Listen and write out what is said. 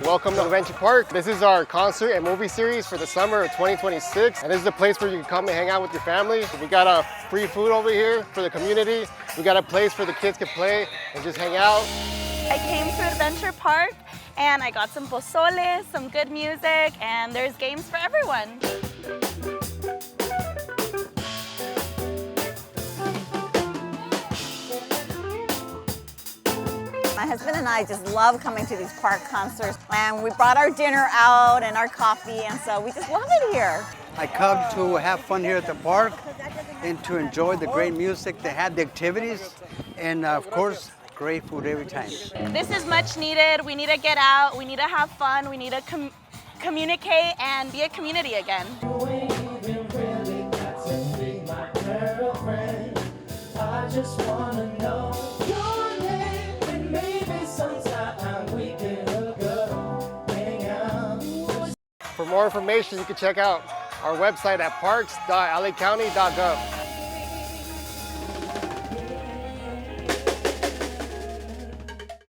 Welcome to Whittier Park. This is our concert and movie series for the summer of 2026. And this is a place where you can come and hang out with your family. We got free food over here for the community. We got a place where the kids can play and just hang out. I came to Adventure Park and I got some pozole, some good music, and there's games for everyone. My husband and I just love coming to these park concerts, and we brought our dinner out and our coffee, and so we just love it here. I come to have fun here at the park and to enjoy the great music, to have the activities, and of course, great food every time. This is much needed. We need to get out, we need to have fun, we need to communicate and be a community again. For more information, you can check out our website at parks.lacounty.gov.